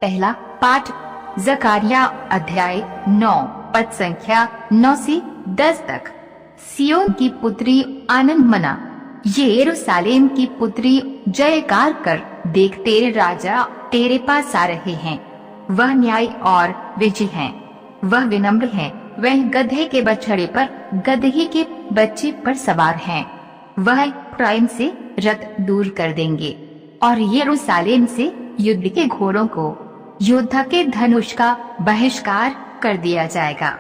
पहला पाठ जकारिया अध्याय 9 पद संख्या 9 से 10 तक। सियोन की पुत्री आनंद मना, यरूशलेम की पुत्री जयकार कर, देख तेरे राजा तेरे पास आ रहे हैं। वह न्याय और विजय है, वह विनम्र है, वह गधे के बछड़े पर गदही के बच्चे पर सवार हैं। वह एफ्राइम से रथ दूर कर देंगे और यरूशलेम से युद्ध के घोड़ों को, योद्धा के धनुष का बहिष्कार कर दिया जाएगा।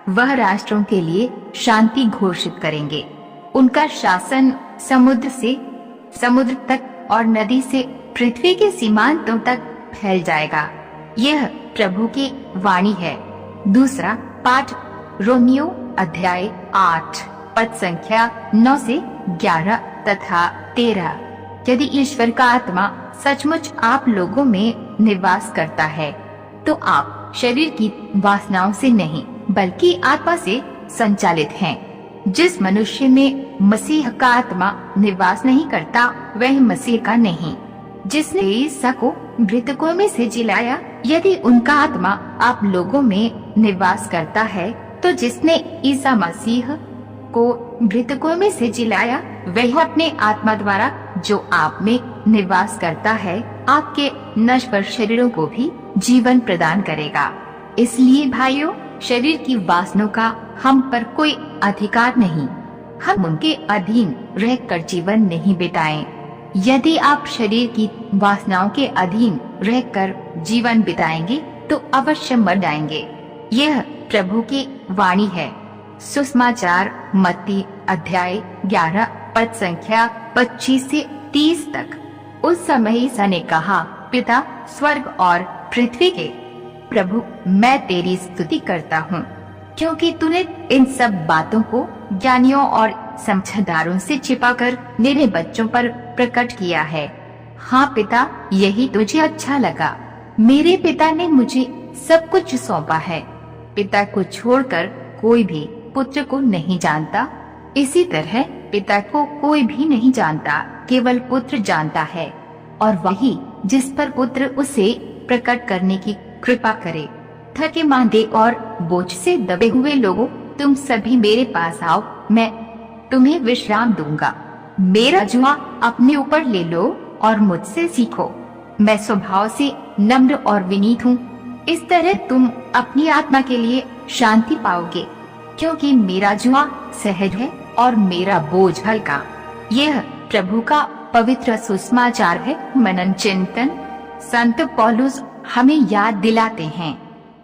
वह राष्ट्रों के लिए शांति घोषित करेंगे। उनका शासन समुद्र से समुद्र तक और नदी से पृथ्वी के सीमांतों तक फैल जाएगा। यह प्रभु की वाणी है। दूसरा पाठ रोमियो अध्याय 8 पद संख्या 9 से 11 तथा 13। यदि ईश्वर का आत्मा सचमुच आप लोगों में निवास करता है, तो आप शरीर की वासनाओं से नहीं बल्कि आत्मा से संचालित हैं। जिस मनुष्य में मसीह का आत्मा निवास नहीं करता, वह मसीह का नहीं। जिसने ईसा को मृतकों में से जिलाया, यदि उनका आत्मा आप लोगों में निवास करता है, तो जिसने ईसा मसीह को मृतकों में से जिलाया, वह अपने आत्मा द्वारा जो आप में निवास करता है, आपके नश्वर शरीरों को भी जीवन प्रदान करेगा। इसलिए भाइयों, शरीर की वासनाओं का हम पर कोई अधिकार नहीं। हम उनके अधीन रहकर जीवन नहीं बिताएं। यदि आप शरीर की वासनाओं के अधीन रहकर जीवन बिताएंगे, तो अवश्य मर जाएंगे। यह प्रभु की वाणी है। सुसमाचार मत्ती अध्याय 11 पद संख्या 25 से 30 तक। उस समय ईसा ने कहा, पिता, स्वर्ग और पृथ्वी के प्रभु, मैं तेरी स्तुति करता हूँ, क्योंकि तूने इन सब बातों को ज्ञानियों और समझदारों से छिपाकर मेरे बच्चों पर प्रकट किया है। हाँ पिता, यही तुझे अच्छा लगा। मेरे पिता ने मुझे सब कुछ सौंपा है। पिता को छोड़कर कोई भी पुत्र को नहीं जानता, इसी तरह पिता को कोई भी नहीं जानता, केवल पुत्र जानता है, और वही जिस पर पुत्र उसे प्रकट करने की कृपा करे। थके मांदे और बोझ से दबे हुए लोगों, तुम सभी मेरे पास आओ, मैं तुम्हें विश्राम दूंगा। मेरा जुआ अपने ऊपर ले लो और मुझसे सीखो। मैं स्वभाव से नम्र और विनीत हूँ। इस तरह तुम अपनी आत्मा के लिए शांति पाओगे, क्योंकि मेरा जुआ सहज है और मेरा बोझ हल्का। यह प्रभु का पवित्र सुसमाचार है। मनन चिंतन। संत पौलुस हमें याद दिलाते हैं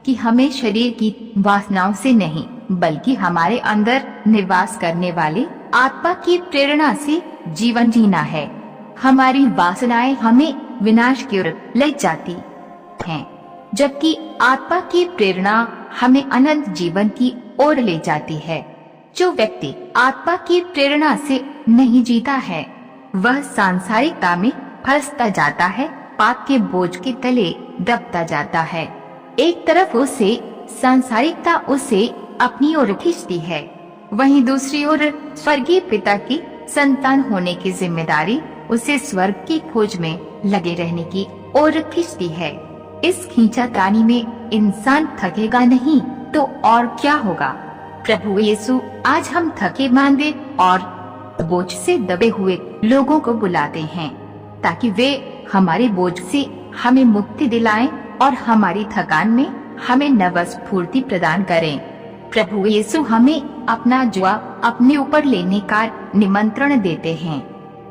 कि हमें शरीर की वासनाओं से नहीं, बल्कि हमारे अंदर निवास करने वाले आत्मा की प्रेरणा से जीवन जीना है। हमारी वासनाएं हमें विनाश की ओर ले जाती हैं, जबकि आत्मा की प्रेरणा हमें अनंत जीवन की ओर ले जाती है। जो व्यक्ति आत्मा की प्रेरणा से नहीं जीता है, वह सांसारिकता में फंसता जाता है, पाप के बोझ के तले दबता जाता है। एक तरफ उसे सांसारिकता उसे अपनी ओर खींचती है, वहीं दूसरी ओर स्वर्गीय पिता की संतान होने की जिम्मेदारी उसे स्वर्ग की खोज में लगे रहने की ओर खींचती है। इस खींचातानी में इंसान थकेगा नहीं तो और क्या होगा। प्रभु यीशु आज हम थके मांदे और बोझ से दबे हुए लोगों को बुलाते हैं, ताकि वे हमारे बोझ से हमें मुक्ति दिलाएं और हमारी थकान में हमें नव स्फूर्ति प्रदान करें। प्रभु यीशु हमें अपना जुआ अपने ऊपर लेने का निमंत्रण देते हैं।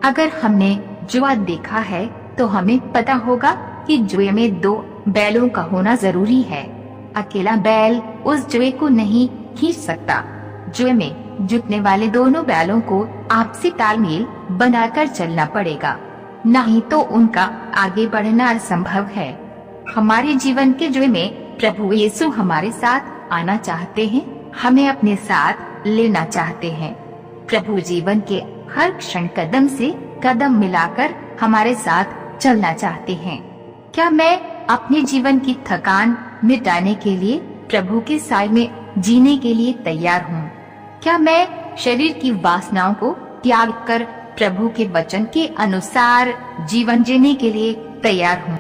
अगर हमने जुआ देखा है, तो हमें पता होगा कि जुए में 2 बैलों का होना जरूरी है। अकेला बैल उस जुए को नहीं खींच सकता। जुए में जुटने वाले दोनों बैलों को आपसी तालमेल बनाकर चलना पड़ेगा, नहीं तो उनका आगे बढ़ना असंभव है। हमारे जीवन के जुए में प्रभु यीशु हमारे साथ आना चाहते हैं, हमें अपने साथ लेना चाहते हैं। प्रभु जीवन के हर क्षण कदम से कदम मिलाकर हमारे साथ चलना चाहते हैं। क्या मैं अपने जीवन की थकान मिटाने के लिए प्रभु के साय में जीने के लिए तैयार हूँ? क्या मैं शरीर की वासनाओं को त्याग कर प्रभु के वचन के अनुसार जीवन जीने के लिए तैयार हूँ?